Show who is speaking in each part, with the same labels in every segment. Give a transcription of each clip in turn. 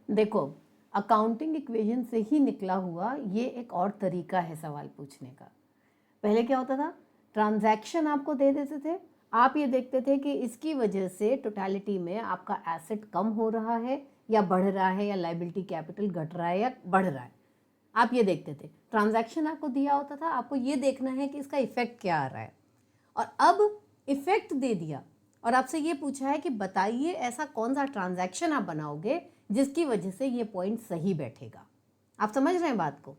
Speaker 1: देखो, accounting equation से ही निकला हुआ ये एक और तरीका है सवाल पूछने का। पहले क्या होता था, ट्रांजैक्शन आपको दे देते थे, आप ये देखते थे कि इसकी वजह से टोटलिटी में आपका एसेट कम हो रहा है या बढ़ रहा है, या लायबिलिटी कैपिटल घट रहा है या बढ़ रहा है, आप ये देखते थे। ट्रांजैक्शन आपको दिया होता था, आपको ये देखना है कि इसका इफेक्ट क्या आ रहा है। और अब इफेक्ट दे दिया और आपसे ये पूछा है कि बताइए ऐसा कौन सा ट्रांजैक्शन आप बनाओगे जिसकी वजह से ये पॉइंट सही बैठेगा। आप समझ रहे हैं बात को,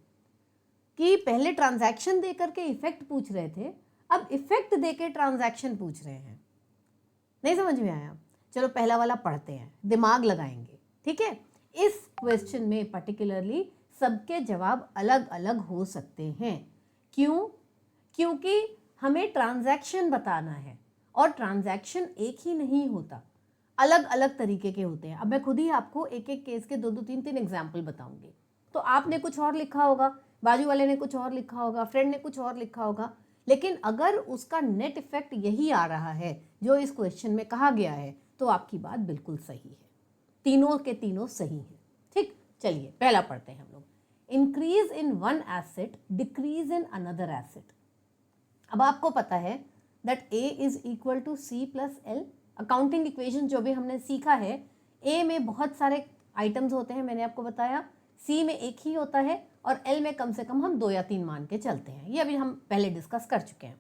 Speaker 1: कि पहले ट्रांजैक्शन दे करके इफेक्ट पूछ रहे थे, अब इफेक्ट दे के ट्रांजैक्शन पूछ रहे हैं। नहीं समझ में आया? चलो पहला वाला पढ़ते हैं, दिमाग लगाएंगे। ठीक है, इस क्वेश्चन में पर्टिकुलरली सबके जवाब अलग अलग हो सकते हैं। क्यों? क्योंकि हमें ट्रांजैक्शन बताना है और ट्रांजैक्शन एक ही नहीं होता, अलग अलग तरीके के होते हैं। अब मैं खुद ही आपको एक एक केस के दो दो तीन तीन एग्जाम्पल बताऊंगी। तो आपने कुछ और लिखा होगा, बाजू वाले ने कुछ और लिखा होगा, फ्रेंड ने कुछ और लिखा होगा, लेकिन अगर उसका नेट इफेक्ट यही आ रहा है जो इस क्वेश्चन में कहा गया है तो आपकी बात बिल्कुल सही है, तीनों के तीनों सही हैं। ठीक, चलिए पहला पढ़ते हैं हम लोग। Increase in one asset, decrease in another asset. अब आपको पता है that A is equal to C plus L. Accounting equation जो भी हमने सीखा है, A में बहुत सारे आइटम्स होते हैं, मैंने आपको बताया। C में एक ही होता है और L में कम से कम हम 2 या 3 मान के चलते हैं। ये अभी हम पहले डिस्कस कर चुके हैं।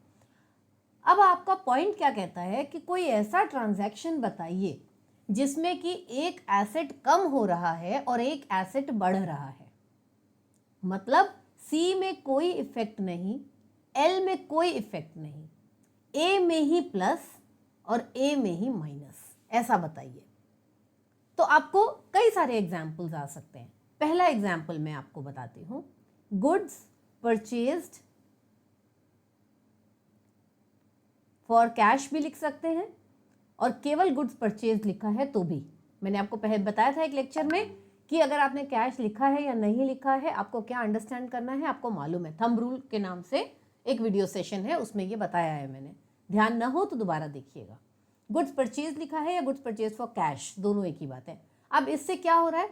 Speaker 1: अब आपका पॉइंट क्या कहता है कि कोई ऐसा ट्रांजैक्शन बताइए जिसमें कि एक एसेट कम हो रहा है और एक एसेट बढ़ रहा है। मतलब C में कोई इफेक्ट नहीं, L में कोई इफेक्ट नहीं, A में ही प्लस और A में ही माइनस, ऐसा बताइए। तो आपको कई सारे एग्जाम्पल्स आ सकते हैं। पहला एग्जाम्पल मैं आपको बताती हूं, गुड्स परचेज्ड फॉर कैश भी लिख सकते हैं और केवल गुड्स परचेज लिखा है तो भी। मैंने आपको पहले बताया था एक लेक्चर में कि अगर आपने कैश लिखा है या नहीं लिखा है, आपको क्या अंडरस्टैंड करना है, आपको मालूम है। थंब रूल के नाम से एक वीडियो सेशन है, उसमें ये बताया है मैंने, ध्यान ना हो तो दोबारा देखिएगा। गुड्स परचेज लिखा है या गुड्स परचेज फॉर कैश, दोनों एक ही बात है। अब इससे क्या हो रहा है,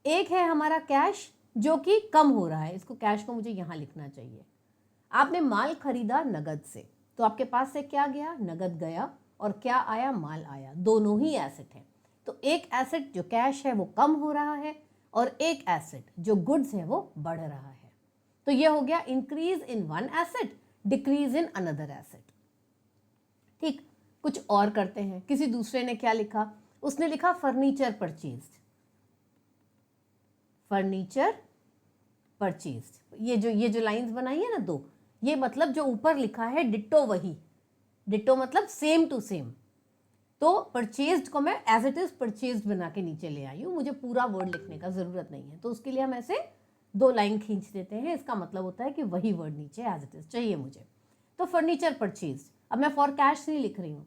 Speaker 1: एक है हमारा कैश जो कि कम हो रहा है, इसको कैश को मुझे यहाँ लिखना चाहिए। आपने माल खरीदा नगद से, तो आपके पास से क्या गया, नगद गया, और क्या आया, माल आया। दोनों ही एसेट हैं। तो एक एसेट जो कैश है वो कम हो रहा है और एक एसेट जो गुड्स है वो बढ़ रहा है। तो ये हो गया increase in one asset, decrease in another asset. ठीक, कुछ और करते हैं। किसी दूसरे ने क्या लिखा, उसने लिखा फर्नीचर परचेज्ड, फर्नीचर परचेज्ड। ये जो लाइंस बनाई है ना दो, ये मतलब जो ऊपर लिखा है डिट्टो वही, डिट्टो मतलब सेम टू सेम। तो परचेज्ड को मैं एज इट इज परचेज्ड बना के नीचे ले आई हूँ, मुझे पूरा वर्ड लिखने का जरूरत नहीं है, तो उसके लिए हम ऐसे दो लाइन खींच देते हैं। इसका मतलब होता है कि वही वर्ड नीचे एज इट इज चाहिए मुझे। तो फर्नीचर परचेज्ड, अब मैं फॉर कैश नहीं लिख रही हूँ,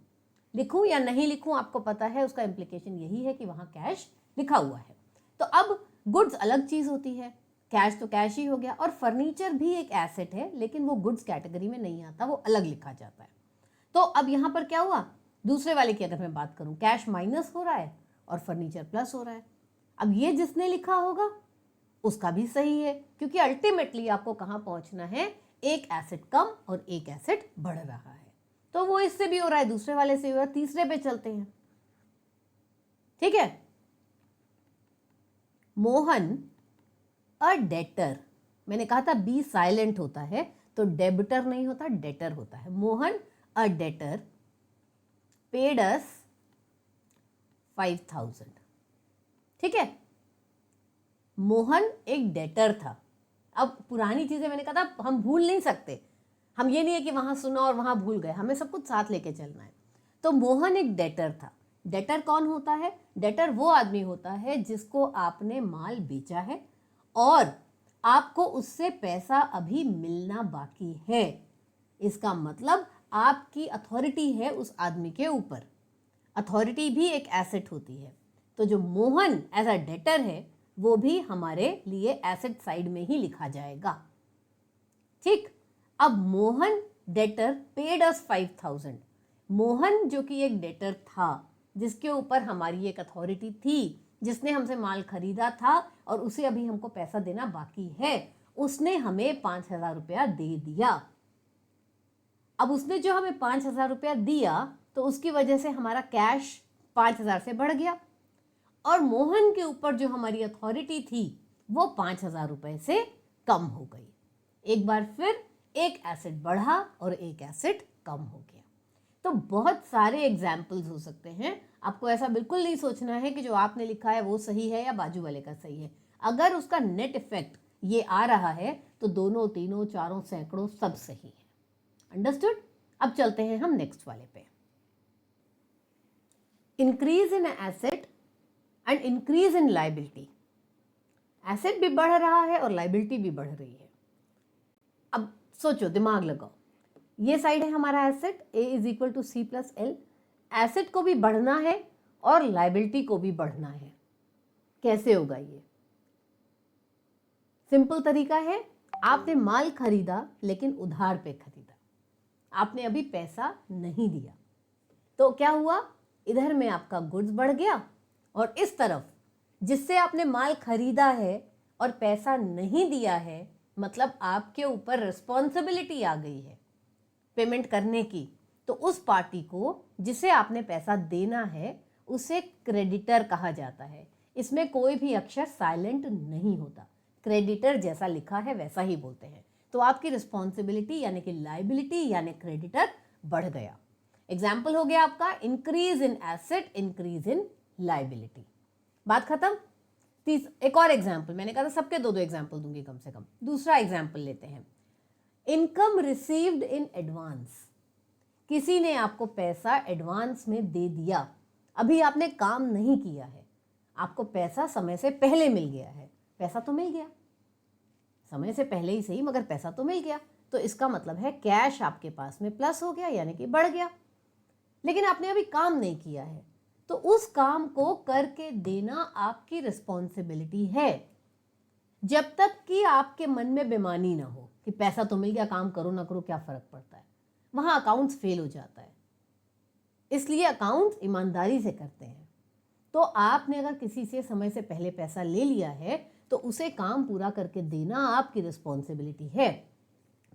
Speaker 1: लिखूँ या नहीं लिखूँ आपको पता है, उसका इम्प्लीकेशन यही है कि वहाँ कैश लिखा हुआ है। तो अब गुड्स अलग चीज होती है, कैश तो कैश ही हो गया, और फर्नीचर भी एक एसेट है लेकिन वो गुड्स कैटेगरी में नहीं आता, वो अलग लिखा जाता है। तो अब यहां पर क्या हुआ, दूसरे वाले की अगर मैं बात करूं, कैश माइनस हो रहा है और फर्नीचर प्लस हो रहा है। अब ये जिसने लिखा होगा उसका भी सही है, क्योंकि अल्टीमेटली आपको कहां पहुंचना है, एक एसेट कम और एक एसेट बढ़ रहा है। तो वो इससे भी हो रहा है, दूसरे वाले से भी हो रहा है, तीसरे पे चलते हैं। ठीक है, मोहन अ डेटर, मैंने कहा था बी साइलेंट होता है, तो डेबिटर नहीं होता, डेटर होता है। मोहन अ डेटर पेड अस 5000। ठीक है, मोहन एक डेटर था। अब पुरानी चीजें मैंने कहा था हम भूल नहीं सकते, हम ये नहीं है कि वहां सुना और वहां भूल गए, हमें सब कुछ साथ लेके चलना है। तो मोहन एक डेटर था। डेटर कौन होता है, डेटर वो आदमी होता है जिसको आपने माल बेचा है और आपको उससे पैसा अभी मिलना बाकी है। इसका मतलब आपकी अथॉरिटी है उस आदमी के ऊपर। अथॉरिटी भी एक एसेट होती है, तो जो मोहन एज अ डेटर है वो भी हमारे लिए एसेट साइड में ही लिखा जाएगा। ठीक, अब मोहन डेटर पेड अस 5000। मोहन जो कि एक डेटर था जिसके ऊपर हमारी एक अथॉरिटी थी जिसने हमसे माल खरीदा था और उसे अभी हमको पैसा देना बाकी है, उसने हमें 5,000 रुपया दे दिया। अब उसने जो हमें 5,000 रुपया दिया तो उसकी वजह से हमारा कैश 5,000 से बढ़ गया और मोहन के ऊपर जो हमारी अथॉरिटी थी वो 5,000 रुपए से कम हो गई। एक बार फिर एक एसेट बढ़ा और एक एसेट कम हो गया। तो बहुत सारे एग्जाम्पल्स हो सकते हैं। आपको ऐसा बिल्कुल नहीं सोचना है कि जो आपने लिखा है वो सही है या बाजू वाले का सही है। अगर उसका नेट इफेक्ट ये आ रहा है तो दोनों, तीनों, चारों, सैकड़ों सब सही है। अंडरस्टूड? अब चलते हैं हम नेक्स्ट वाले पे। Increase in asset and increase in liability. Asset भी बढ़ रहा है और लायबिलिटी भी बढ़ रही है। अब सोचो, दिमाग लगाओ, ये साइड है हमारा asset, A is equal to C plus L. Asset को भी बढ़ना है और लायबिलिटी को भी बढ़ना है। कैसे होगा ये? सिंपल तरीका है, आपने माल खरीदा लेकिन उधार पे खरीदा, आपने अभी पैसा नहीं दिया, तो क्या हुआ? इधर में आपका गुड्स बढ़ गया और इस तरफ जिससे आपने माल खरीदा है और पैसा नहीं दिया है, मतलब आपके ऊपर रिस्पॉन्सिबिलिटी आ गई है पेमेंट करने की, तो उस पार्टी को जिसे आपने पैसा देना है उसे क्रेडिटर कहा जाता है। इसमें कोई भी अक्षर साइलेंट नहीं होता, क्रेडिटर जैसा लिखा है वैसा ही बोलते हैं। तो आपकी रिस्पॉन्सिबिलिटी यानी कि लायबिलिटी यानी क्रेडिटर बढ़ गया। एग्जाम्पल हो गया आपका increase in asset, increase in liability. बात खत्म। एक और एग्जाम्पल, मैंने कहा था सबके दो दो एग्जाम्पल दूंगी कम से कम। दूसरा एग्जाम्पल लेते हैं, इनकम रिसीव्ड इन एडवांस। किसी ने आपको पैसा एडवांस में दे दिया, अभी आपने काम नहीं किया है, आपको पैसा समय से पहले मिल गया है। पैसा तो मिल गया, समय से पहले ही सही, मगर पैसा तो मिल गया, तो इसका मतलब है कैश आपके पास में प्लस हो गया यानी कि बढ़ गया। लेकिन आपने अभी काम नहीं किया है, तो उस काम को करके देना आपकी रिस्पॉन्सिबिलिटी है, जब तक कि आपके मन में बेईमानी ना हो कि पैसा तो मिल गया, काम करो ना करो क्या फर्क पड़ता है। वहां अकाउंट्स फेल हो जाता है। इसलिए अकाउंट्स ईमानदारी से करते हैं। तो आपने अगर किसी से समय से पहले पैसा ले लिया है तो उसे काम पूरा करके देना आपकी रिस्पॉन्सिबिलिटी है।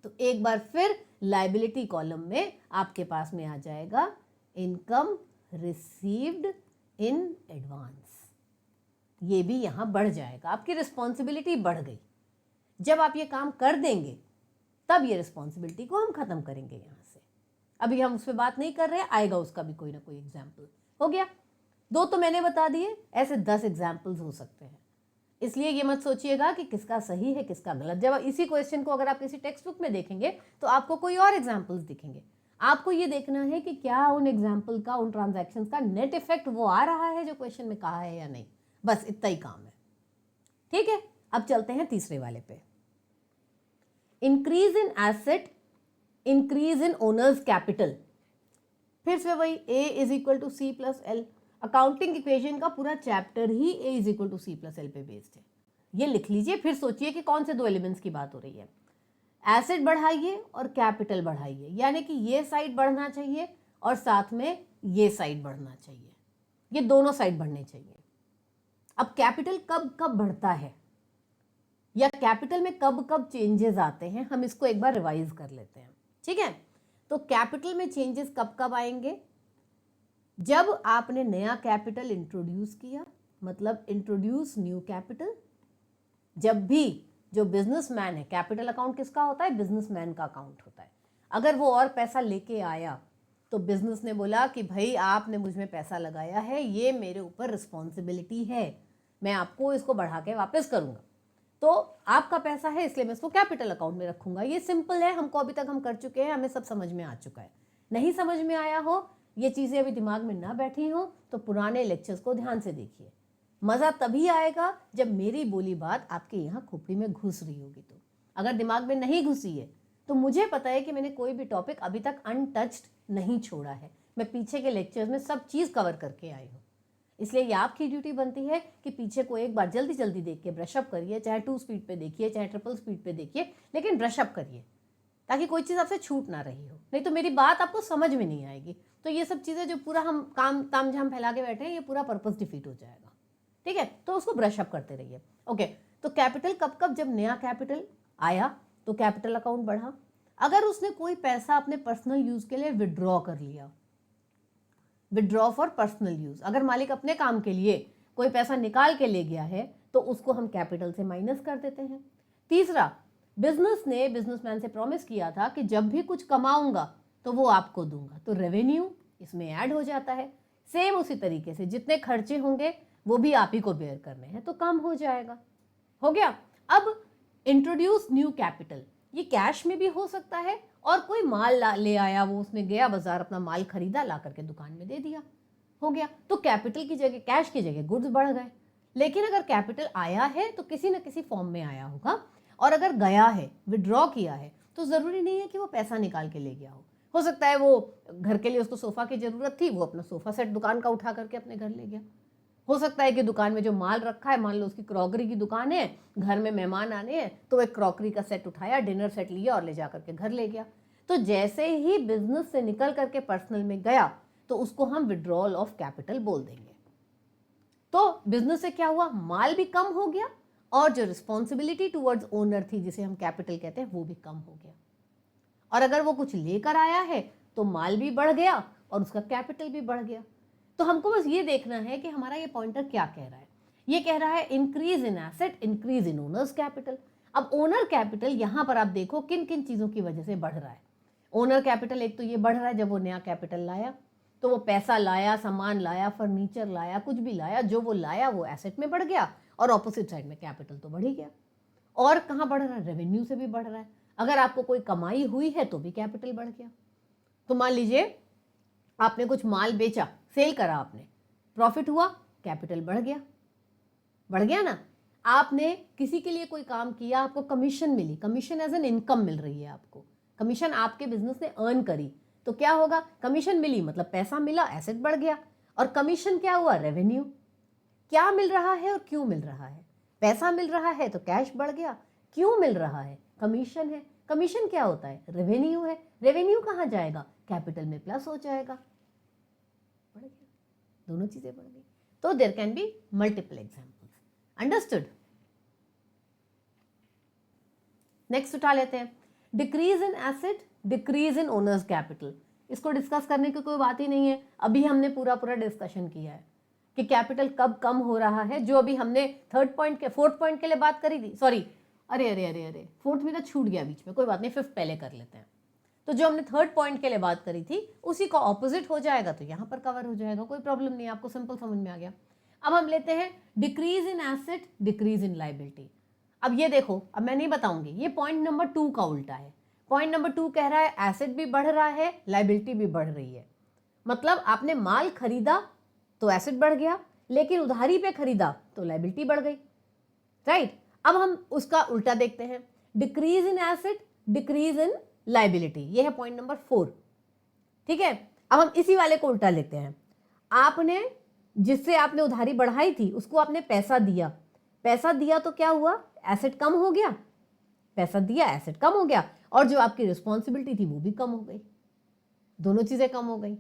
Speaker 1: तो एक बार फिर लायबिलिटी कॉलम में आपके पास में आ जाएगा इनकम रिसीव्ड इन एडवांस। ये भी यहां बढ़ जाएगा, आपकी रिस्पॉन्सिबिलिटी बढ़ गई। जब आप ये काम कर देंगे तब ये रिस्पॉन्सिबिलिटी को हम खत्म करेंगे यहां से। अभी हम उस पर बात नहीं कर रहे, आएगा उसका भी कोई ना कोई एग्जाम्पल। हो गया, दो तो मैंने बता दिए, ऐसे 10 एग्जाम्पल्स हो सकते हैं। इसलिए ये मत सोचिएगा कि किसका सही है किसका गलत। जब इसी क्वेश्चन को अगर आप किसी टेक्स्ट बुक में देखेंगे तो आपको कोई और एग्जाम्पल्स दिखेंगे। आपको ये देखना है कि क्या उन एग्जाम्पल का, उन ट्रांजैक्शन का नेट इफेक्ट वो आ रहा है जो क्वेश्चन में कहा है या नहीं। बस इतना ही काम है। ठीक है, अब चलते हैं तीसरे वाले पे। Increase in asset, increase in owner's capital. फिर से वही A is equal to C plus L. Accounting equation का पूरा चैप्टर ही A is equal to C plus L पे बेस्ड है। ये लिख लीजिए, फिर सोचिए कि कौन से दो एलिमेंट्स की बात हो रही है। एसेट बढ़ाइए और कैपिटल बढ़ाइए, यानी कि ये साइड बढ़ना चाहिए और साथ में ये साइड बढ़ना चाहिए। ये दोनों साइड बढ़ने चाहिए। अब कैपिटल कब कब बढ़ता है या कैपिटल में कब कब चेंजेस आते हैं, हम इसको एक बार रिवाइज कर लेते हैं। ठीक है, तो कैपिटल में चेंजेस कब कब आएंगे? जब आपने नया कैपिटल इंट्रोड्यूस किया, मतलब इंट्रोड्यूस न्यू कैपिटल। जब भी जो बिजनेसमैन है, कैपिटल अकाउंट किसका होता है? बिजनेसमैन का अकाउंट होता है। अगर वो और पैसा लेके आया तो बिजनेस ने बोला कि भाई आपने मुझ में पैसा लगाया है, ये मेरे ऊपर रिस्पॉन्सिबिलिटी है, मैं आपको इसको बढ़ा के वापस करूंगा, तो आपका पैसा है इसलिए मैं इसको कैपिटल अकाउंट में रखूंगा। ये सिंपल है, हमको अभी तक हम कर चुके हैं, हमें सब समझ में आ चुका है। नहीं समझ में आया हो, ये चीज़ें अभी दिमाग में ना बैठी हो, तो पुराने लेक्चर्स को ध्यान से देखिए। मज़ा तभी आएगा जब मेरी बोली बात आपके यहाँ खोपड़ी में घुस रही होगी। तो अगर दिमाग में नहीं घुसी है तो मुझे पता है कि मैंने कोई भी टॉपिक अभी तक अनटच्ड नहीं छोड़ा है। मैं पीछे के लेक्चर्स में सब चीज़ कवर करके आई हूँ। इसलिए ये आपकी ड्यूटी बनती है कि पीछे को एक बार जल्दी जल्दी देख के ब्रशअप करिए, चाहे 2 स्पीड पे देखिए चाहे ट्रिपल स्पीड पे देखिए, लेकिन ब्रशअप करिए ताकि कोई चीज़ आपसे छूट ना रही हो। नहीं तो मेरी बात आपको समझ में नहीं आएगी। तो ये सब चीज़ें जो पूरा हम काम ताम झाम फैला के बैठे हैं, ये पूरा पर्पस डिफीट हो जाएगा। ठीक है, तो उसको ब्रश अप करते रहिए। ओके, तो कैपिटल कब कब, जब नया कैपिटल आया तो कैपिटल अकाउंट बढ़ा। अगर उसने कोई पैसा अपने पर्सनल यूज के लिए विड्रॉ कर लिया, विड्रॉ फॉर पर्सनल यूज, अगर मालिक अपने काम के लिए कोई पैसा निकाल के ले गया है तो उसको हम कैपिटल से माइनस कर देते हैं। तीसरा, बिजनेस ने बिजनेसमैन से प्रॉमिस किया था कि जब भी कुछ कमाऊंगा तो वो आपको दूंगा, तो रेवेन्यू इसमें ऐड हो जाता है। सेम उसी तरीके से जितने खर्चे होंगे वो भी आप ही को बेयर करने हैं, तो कम हो जाएगा। हो गया। अब इंट्रोड्यूस न्यू कैपिटल, ये कैश में भी हो सकता है और कोई माल ले आया, वो उसने गया बाजार, अपना माल खरीदा, ला करके दुकान में दे दिया, हो गया। तो कैपिटल की जगह, कैश की जगह गुड्स बढ़ गए। लेकिन अगर कैपिटल आया है तो किसी न किसी फॉर्म में आया होगा, और अगर गया है, विड्रॉ किया है, तो ज़रूरी नहीं है कि वो पैसा निकाल के ले गया हो सकता है वो घर के लिए उसको सोफ़ा की ज़रूरत थी, वो अपना सोफ़ा सेट दुकान का उठा करके अपने घर ले गया। हो सकता है कि दुकान में जो माल रखा है, मान लो उसकी क्रॉकरी की दुकान है, घर में मेहमान आने हैं, तो एक क्रॉकरी का सेट उठाया, डिनर सेट लिया और ले जा करके घर ले गया। तो जैसे ही बिजनेस से निकल करके पर्सनल में गया तो उसको हम विड्रॉल ऑफ कैपिटल बोल देंगे। तो बिजनेस से क्या हुआ, माल भी कम हो गया और जो रिस्पॉन्सिबिलिटी टुवर्ड्स ओनर थी, जिसे हम कैपिटल कहते हैं, वो भी कम हो गया। और अगर वो कुछ लेकर आया है तो माल भी बढ़ गया और उसका कैपिटल भी बढ़ गया। तो हमको बस ये देखना है कि हमारा ये पॉइंटर क्या कह रहा है। ये कह रहा है increase in asset, increase in owner's capital. अब ओनर कैपिटल यहां पर आप देखो किन किन चीजों की वजह से बढ़ रहा है। ओनर कैपिटल एक तो ये बढ़ रहा है, जब वो नया कैपिटल लाया तो वो पैसा लाया, सामान लाया, फर्नीचर लाया, कुछ भी लाया, जो वो लाया वो एसेट में बढ़ गया, और ऑपोजिट साइड में कैपिटल तो बढ़ ही गया। और कहाँ बढ़ रहा है, रेवेन्यू से भी बढ़ रहा है। अगर आपको कोई कमाई हुई है तो भी कैपिटल बढ़ गया। तो मान लीजिए आपने कुछ माल बेचा, सेल करा आपने, प्रॉफिट हुआ, कैपिटल बढ़ गया ना। आपने किसी के लिए कोई काम किया, आपको कमीशन मिली, कमीशन एज एन इनकम मिल रही है आपको, कमीशन आपके बिजनेस ने अर्न करी, तो क्या होगा, कमीशन मिली मतलब पैसा मिला, एसेट बढ़ गया। और कमीशन क्या हुआ, रेवेन्यू। क्या मिल रहा है और क्यों मिल रहा है, पैसा मिल रहा है तो कैश बढ़ गया, क्यों मिल रहा है, कमीशन है। कमीशन क्या होता है, रेवेन्यू है। रेवेन्यू कहाँ जाएगा, कैपिटल में प्लस हो जाएगा, बढ़ गया, दोनों चीजें बढ़ गई। तो there can be multiple examples, understood. Next उठा लेते हैं, decrease in asset, decrease in owner's capital. इसको डिस्कस करने की कोई बात ही नहीं है, अभी हमने पूरा डिस्कशन किया है कि कैपिटल कब कम हो रहा है। जो अभी हमने फोर्थ पॉइंट के लिए बात करी थी, सॉरी, अरे फोर्थ में तो छूट गया बीच में, कोई बात नहीं, फिफ्थ पहले कर लेते हैं। तो जो हमने थर्ड पॉइंट के लिए बात करी थी उसी का ऑपोजिट हो जाएगा, तो यहाँ पर कवर हो जाएगा, कोई प्रॉब्लम नहीं, आपको सिंपल समझ में आ गया। अब हम लेते हैं decrease in asset, decrease in liability. अब ये देखो, अब मैं नहीं बताऊंगी, ये पॉइंट नंबर 2 का उल्टा है। पॉइंट नंबर 2 कह रहा है एसेट भी बढ़ रहा है, लाइबिलिटी भी बढ़ रही है। मतलब आपने माल खरीदा तो एसेट बढ़ गया, लेकिन उधारी पे खरीदा तो लाइबिलिटी बढ़ गई, राइट। अब हम उसका उल्टा देखते हैं, decrease in asset, decrease in liability, ये है पॉइंट नंबर 4, ठीक है। अब हम इसी वाले को उल्टा लेते हैं, आपने जिससे आपने उधारी बढ़ाई थी उसको आपने पैसा दिया तो क्या हुआ, एसेट कम हो गया, पैसा दिया एसेट कम हो गया, और जो आपकी रिस्पॉन्सिबिलिटी थी वो भी कम हो गई, दोनों चीजें कम हो गई।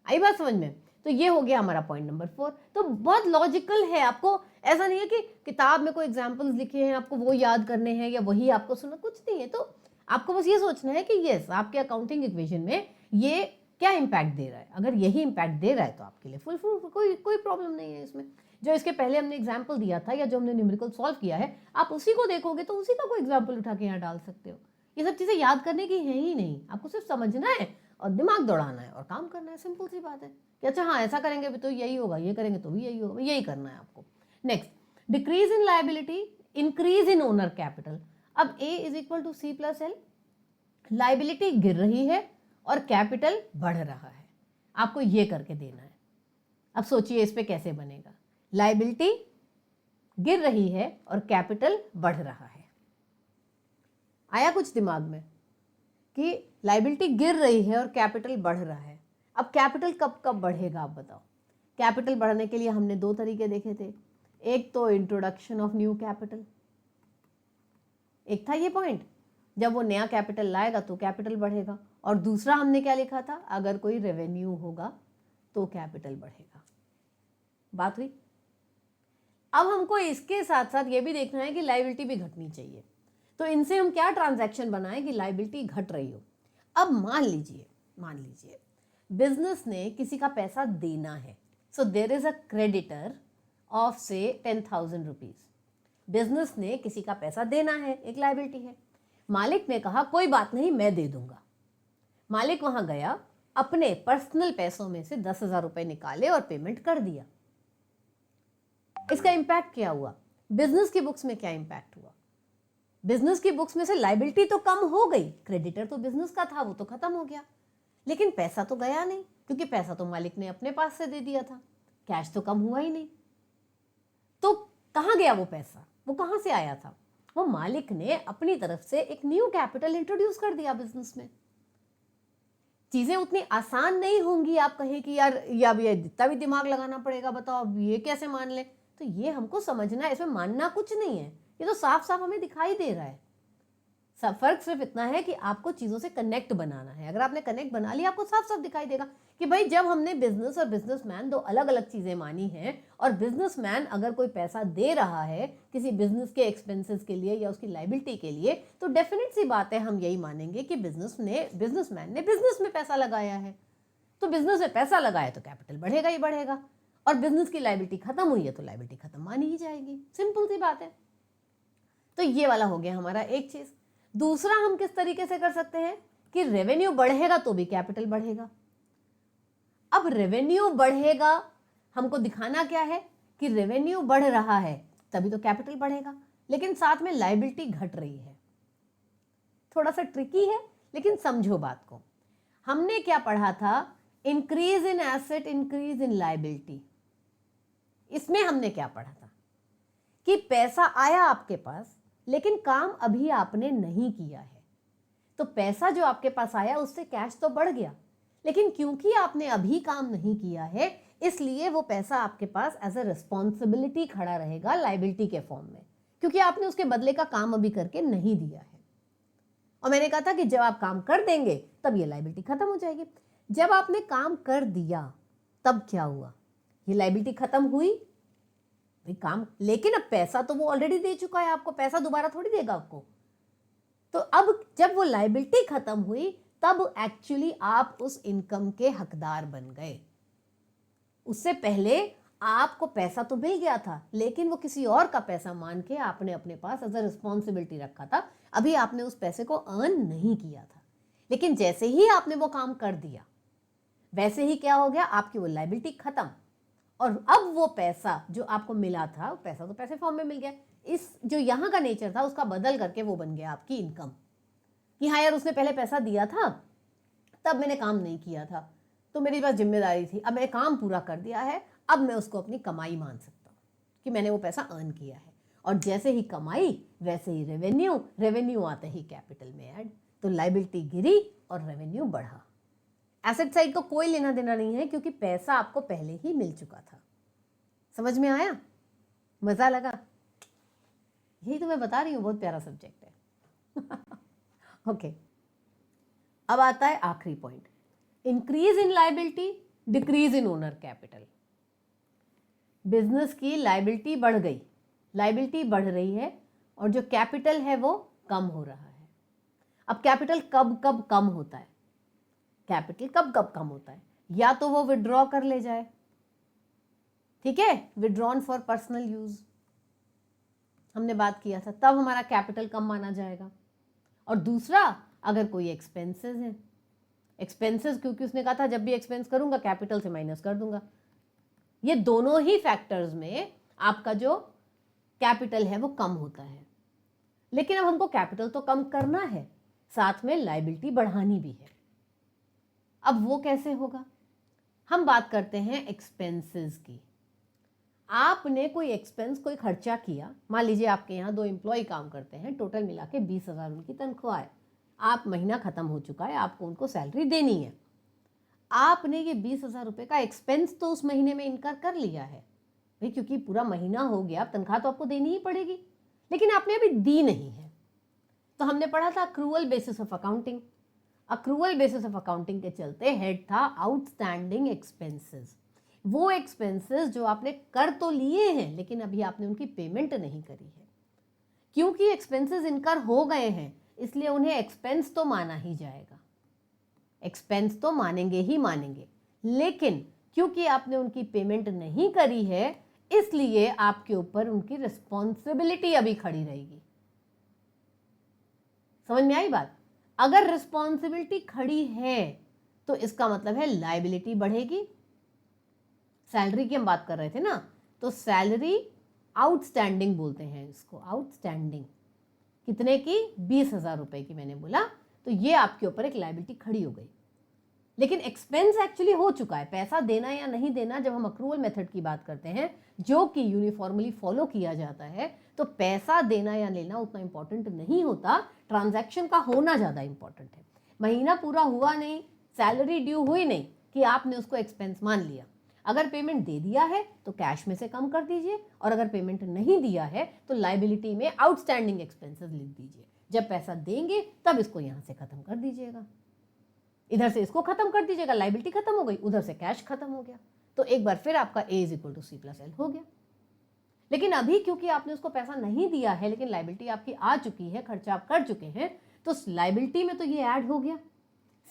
Speaker 1: आई बात समझ में। तो ये हो गया हमारा पॉइंट नंबर 4। तो बहुत लॉजिकल है, आपको ऐसा नहीं है कि किताब में कोई एग्जांपल्स लिखे हैं आपको वो याद करने हैं या वही आपको सुनना, कुछ नहीं है। तो आपको बस ये सोचना है कि यस, आपके अकाउंटिंग इक्वेशन में ये क्या इम्पैक्ट दे रहा है। अगर यही इम्पैक्ट दे रहा है तो आपके लिए फुल कोई प्रॉब्लम नहीं है इसमें। जो इसके पहले हमने एग्जाम्पल दिया था या जो हमने न्यूमेरिकल सॉल्व किया है, आप उसी को देखोगे तो उसी का कोई एग्जाम्पल उठा के यहाँ डाल सकते हो। ये सब चीज़ें याद करने की है ही नहीं, आपको सिर्फ समझना है और दिमाग दौड़ाना है और काम करना है, सिंपल सी बात है कि अच्छा हाँ ऐसा करेंगे भी तो यही होगा, ये करेंगे तो भी यही होगा, यही करना है आपको। Next, decrease in liability, increase in owner capital. अब A is equal to C plus L, liability गिर रही है और कैपिटल बढ़ रहा है, आपको ये करके देना है। अब सोचिए इस पे कैसे बनेगा, लाइबिलिटी गिर रही है और कैपिटल बढ़ रहा है। आया कुछ दिमाग में कि लाइबिलिटी गिर रही है और कैपिटल बढ़ रहा है। अब कैपिटल कब कब बढ़ेगा आप बताओ। कैपिटल बढ़ने के लिए हमने 2 तरीके देखे थे, एक तो इंट्रोडक्शन ऑफ न्यू कैपिटल, एक था ये पॉइंट जब वो नया कैपिटल लाएगा तो कैपिटल बढ़ेगा, और दूसरा हमने क्या लिखा था, अगर कोई रेवेन्यू होगा तो कैपिटल बढ़ेगा। बात हुई। अब हमको इसके साथ साथ ये भी देखना है कि लायबिलिटी भी घटनी चाहिए। तो इनसे हम क्या ट्रांजैक्शन बनाएं कि लायबिलिटी घट रही हो। अब मान लीजिए बिजनेस ने किसी का पैसा देना है, so there is a creditor of say 10,000 rupees. Business ने किसी का पैसा देना है, एक लायबिलिटी है। मालिक ने कहा कोई बात नहीं मैं दे दूंगा। मालिक वहां गया, अपने पर्सनल पैसों में से 10,000 रुपए निकाले और पेमेंट कर दिया। इसका इंपैक्ट क्या हुआ? बिजनेस की बुक्स में क्या इंपैक्ट हुआ? बिजनेस की बुक्स में से लायबिलिटी तो कम हो गई, क्रेडिटर तो बिजनेस का था वो तो खत्म हो गया, लेकिन पैसा तो गया नहीं, क्योंकि पैसा तो मालिक ने अपने पास से दे दिया था, कैश तो कम हुआ ही नहीं। तो कहां गया वो पैसा? वो कहां से आया था? वो मालिक ने अपनी तरफ से एक न्यू कैपिटल इंट्रोड्यूस कर दिया बिजनेस में। चीजें उतनी आसान नहीं होंगी, आप कहें कि यार या अब ये जितना भी दिमाग लगाना पड़ेगा, बताओ अब ये कैसे मान ले। तो ये हमको समझना है, इसमें मानना कुछ नहीं है, ये तो साफ साफ हमें दिखाई दे रहा है। सब फर्क सिर्फ इतना है कि आपको चीजों से कनेक्ट बनाना है। अगर आपने कनेक्ट बना लिया, आपको साफ साफ दिखाई देगा कि भाई जब हमने बिजनेस और बिजनेसमैन दो अलग अलग चीजें मानी हैं, और बिजनेसमैन अगर कोई पैसा दे रहा है किसी बिजनेस के एक्सपेंसेस के लिए या उसकी लायबिलिटी के लिए, तो डेफिनेट सी बात है हम यही मानेंगे कि बिजनेसमैन ने बिजनेस में पैसा लगाया है। तो बिजनेस में पैसा लगाया तो कैपिटल बढ़ेगा ही बढ़ेगा, और बिजनेस की लायबिलिटी खत्म हुई है तो लायबिलिटी खत्म मानी ही जाएगी। सिंपल सी बात है। तो ये वाला हो गया हमारा एक चीज। दूसरा हम किस तरीके से कर सकते हैं कि रेवेन्यू बढ़ेगा तो भी कैपिटल बढ़ेगा। अब रेवेन्यू बढ़ेगा, हमको दिखाना क्या है कि रेवेन्यू बढ़ रहा है तभी तो कैपिटल बढ़ेगा, लेकिन साथ में लायबिलिटी घट रही है। थोड़ा सा ट्रिकी है, लेकिन समझो बात को। हमने क्या पढ़ा था? Increase in asset, increase in liability. इसमें हमने क्या पढ़ा था कि पैसा आया आपके पास, लेकिन काम अभी आपने नहीं किया है। तो पैसा जो आपके पास आया उससे कैश तो बढ़ गया, लेकिन क्योंकि आपने अभी काम नहीं किया है, इसलिए वो पैसा आपके पास एज अ रिस्पॉन्सिबिलिटी खड़ा रहेगा लायबिलिटी के फॉर्म में, क्योंकि आपने उसके बदले का काम अभी करके नहीं दिया है। और मैंने कहा था कि जब आप काम कर देंगे तब ये लायबिलिटी खत्म हो जाएगी। जब आपने काम कर दिया तब क्या हुआ? ये लायबिलिटी खत्म हुई भाई काम, लेकिन अब पैसा तो वो ऑलरेडी दे चुका है आपको, पैसा दोबारा थोड़ी देगा आपको। तो अब जब वो लायबिलिटी खत्म हुई तब एक्चुअली आप उस इनकम के हकदार बन गए। उससे पहले आपको पैसा तो मिल गया था, लेकिन वो किसी और का पैसा मान के आपने अपने पास एज अ रिस्पॉन्सिबिलिटी रखा था। अभी आपने उस पैसे को अर्न नहीं किया था, लेकिन जैसे ही आपने वो काम कर दिया वैसे ही क्या हो गया? आपकी वो लायबिलिटी खत्म, और अब वो पैसा जो आपको मिला था, पैसा तो पैसे फॉर्म में मिल गया, इस जो यहाँ का नेचर था उसका बदल करके वो बन गया आपकी इनकम। कि हाँ यार उसने पहले पैसा दिया था, तब मैंने काम नहीं किया था, तो मेरी पास जिम्मेदारी थी, अब मैंने काम पूरा कर दिया है, अब मैं उसको अपनी कमाई मान सकता हूँ कि मैंने वो पैसा अर्न किया है। और जैसे ही कमाई वैसे ही रेवेन्यू, रेवेन्यू आते ही कैपिटल में ऐड, तो लायबिलिटी गिरी और रेवेन्यू बढ़ा। एसेट साइड को कोई लेना देना नहीं है, क्योंकि पैसा आपको पहले ही मिल चुका था। समझ में आया? मजा लगा? यही तो मैं बता रही हूँ, बहुत प्यारा सब्जेक्ट है। ओके, अब आता है आखिरी point, increase in liability, decrease in owner capital. Business की लायबिलिटी बढ़ गई, लायबिलिटी बढ़ रही है, और जो कैपिटल है वो कम हो रहा है। अब कैपिटल कब कब कम होता है? कैपिटल कब कब कम होता है? या तो वो विड्रॉ कर ले जाए, ठीक है, विड्रॉन फॉर पर्सनल यूज, हमने बात किया था, तब हमारा कैपिटल कम माना जाएगा। और दूसरा, अगर कोई एक्सपेंसेस है, एक्सपेंसेस क्योंकि उसने कहा था जब भी एक्सपेंस करूंगा कैपिटल से माइनस कर दूंगा। ये दोनों ही फैक्टर्स में आपका जो कैपिटल है वो कम होता है। लेकिन अब हमको कैपिटल तो कम करना है, साथ में लायबिलिटी बढ़ानी भी है। अब वो कैसे होगा? हम बात करते हैं एक्सपेंसेस की। आपने कोई एक्सपेंस, कोई खर्चा किया, मान लीजिए आपके यहाँ 2 एम्प्लॉय काम करते हैं, टोटल मिला के 20,000 उनकी तनख्वाह है, आप महीना खत्म हो चुका है, आपको उनको सैलरी देनी है। आपने ये 20,000 रुपये का एक्सपेंस तो उस महीने में इनकर कर लिया है भाई, क्योंकि पूरा महीना हो गया, तनख्वाह तो आपको देनी ही पड़ेगी, लेकिन आपने अभी दी नहीं है। तो हमने पढ़ा था accrual basis of accounting. Accrual basis of accounting के चलते हेड था आउटस्टैंडिंग एक्सपेंसेस। वो एक्सपेंसेस जो आपने कर तो लिए हैं लेकिन अभी आपने उनकी पेमेंट नहीं करी है। क्योंकि एक्सपेंसेस इनकर हो गए हैं इसलिए उन्हें एक्सपेंस तो माना ही जाएगा, एक्सपेंस तो मानेंगे ही मानेंगे, लेकिन क्योंकि आपने उनकी पेमेंट नहीं करी है इसलिए आपके ऊपर उनकी रिस्पॉन्सिबिलिटी अभी खड़ी रहेगी। समझ में आई बात? अगर रिस्पॉन्सिबिलिटी खड़ी है तो इसका मतलब है लायबिलिटी बढ़ेगी। सैलरी की हम बात कर रहे थे ना, तो सैलरी आउटस्टैंडिंग बोलते हैं इसको, आउटस्टैंडिंग कितने की? 20,000 रुपए की मैंने बोला, तो ये आपके ऊपर एक लायबिलिटी खड़ी हो गई। लेकिन एक्सपेंस एक्चुअली हो चुका है, पैसा देना या नहीं देना जब हम अक्रूवल मेथड की बात करते हैं जो कि यूनिफॉर्मली फॉलो किया जाता है, तो पैसा देना या लेना उतना इंपॉर्टेंट नहीं होता, ट्रांजैक्शन का होना ज़्यादा इंपॉर्टेंट है। महीना पूरा हुआ नहीं, सैलरी ड्यू हुई नहीं कि आपने उसको एक्सपेंस मान लिया। अगर पेमेंट दे दिया है तो कैश में से कम कर दीजिए, और अगर पेमेंट नहीं दिया है तो लायबिलिटी में आउटस्टैंडिंग एक्सपेंसेस लिख दीजिए। जब पैसा देंगे तब इसको यहाँ से खत्म कर दीजिएगा, इधर से इसको खत्म कर दीजिएगा, लायबिलिटी खत्म हो गई, उधर से कैश खत्म हो गया, तो एक बार फिर आपका A = C+L हो गया। लेकिन अभी क्योंकि आपने उसको पैसा नहीं दिया है लेकिन लायबिलिटी आपकी आ चुकी है, खर्चा आप कर चुके हैं, तो लायबिलिटी में तो ये ऐड हो गया।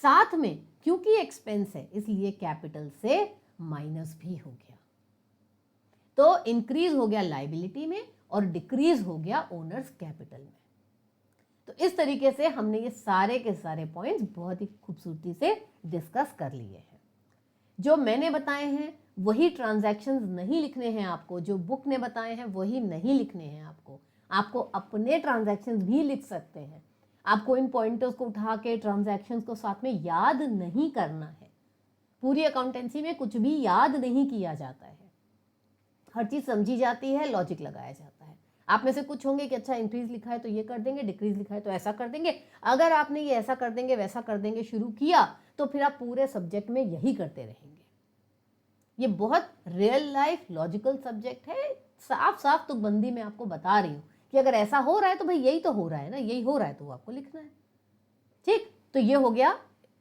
Speaker 1: साथ में क्योंकि एक्सपेंस है इसलिए कैपिटल से माइनस भी हो गया, तो इंक्रीज हो गया लायबिलिटी में और डिक्रीज हो गया ओनर्स कैपिटल में। तो इस तरीके से हमने ये सारे के सारे पॉइंट्स बहुत ही खूबसूरती से डिस्कस कर लिए हैं। जो मैंने बताए हैं वही ट्रांजैक्शंस नहीं लिखने हैं आपको, जो बुक ने बताए हैं वही नहीं लिखने हैं आपको। आपको अपने ट्रांजैक्शंस भी लिख सकते हैं। आपको इन पॉइंटर्स को उठा के ट्रांजैक्शंस को साथ में याद नहीं करना है। पूरी अकाउंटेंसी में कुछ भी याद नहीं किया जाता है, हर चीज़ समझी जाती है, लॉजिक लगाया जाता है। आप में से कुछ होंगे कि अच्छा इंक्रीज लिखा है तो ये कर देंगे, डिक्रीज लिखा है तो ऐसा कर देंगे। अगर आपने ये ऐसा कर देंगे वैसा कर देंगे शुरू किया तो फिर आप पूरे सब्जेक्ट में यही करते रहेंगे। ये बहुत रियल लाइफ लॉजिकल सब्जेक्ट है, साफ साफ तुकबंदी में आपको बता रही हूँ कि अगर ऐसा हो रहा है तो भाई यही तो हो रहा है ना, यही हो रहा है तो आपको लिखना है। ठीक, तो ये हो गया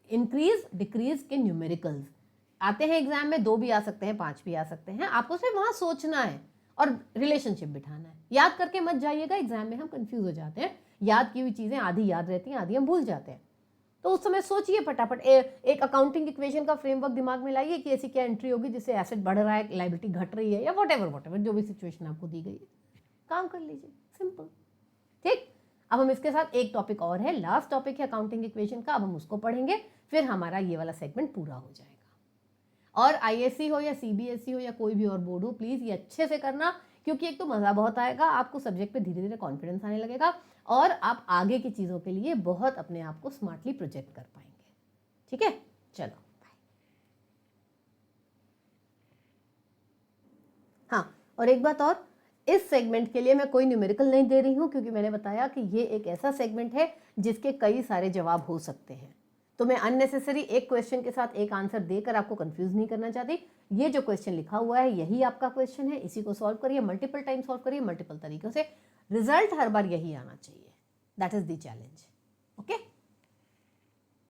Speaker 1: इंक्रीज डिक्रीज के न्यूमेरिकल्स। आते हैं एग्जाम में, 2 भी आ सकते हैं, 5 भी आ सकते हैं, आपको सिर्फ वहां सोचना है और रिलेशनशिप बिठाना है। याद करके मत जाइएगा, एग्जाम में हम कंफ्यूज हो जाते हैं, याद की हुई चीजें आधी याद रहती हैं, आधी हम भूल जाते हैं। तो उस समय सोचिए फटाफट, एक अकाउंटिंग इक्वेशन का फ्रेमवर्क दिमाग में लाइए कि ऐसी क्या एंट्री होगी जिससे एसेट बढ़ रहा है, लायबिलिटी घट रही है, या वट एवर जो भी सिचुएशन आपको दी गई है, काम कर लीजिए, सिंपल। ठीक, अब हम इसके साथ एक टॉपिक और है, लास्ट टॉपिक है अकाउंटिंग इक्वेशन का, अब हम उसको पढ़ेंगे, फिर हमारा ये वाला सेगमेंट पूरा हो जाएगा। और ISC हो या CBSE हो या कोई भी और बोर्ड हो, प्लीज़ ये अच्छे से करना, क्योंकि एक तो मज़ा बहुत आएगा, आपको सब्जेक्ट पे धीरे धीरे कॉन्फिडेंस आने लगेगा और आप आगे की चीज़ों के लिए बहुत अपने आप को स्मार्टली प्रोजेक्ट कर पाएंगे। ठीक है, चलो बाय। हाँ, और एक बात और, इस सेगमेंट के लिए मैं कोई न्यूमेरिकल नहीं दे रही हूँ, क्योंकि मैंने बताया कि ये एक ऐसा सेगमेंट है जिसके कई सारे जवाब हो सकते हैं। तो मैं अननेसेसरी एक क्वेश्चन के साथ एक आंसर देकर आपको कंफ्यूज नहीं करना चाहती। ये जो क्वेश्चन लिखा हुआ है यही आपका क्वेश्चन है, इसी को सॉल्व करिए, मल्टीपल टाइम सॉल्व करिए, मल्टीपल तरीकों से, रिजल्ट हर बार यही आना चाहिए। That is the challenge. Okay.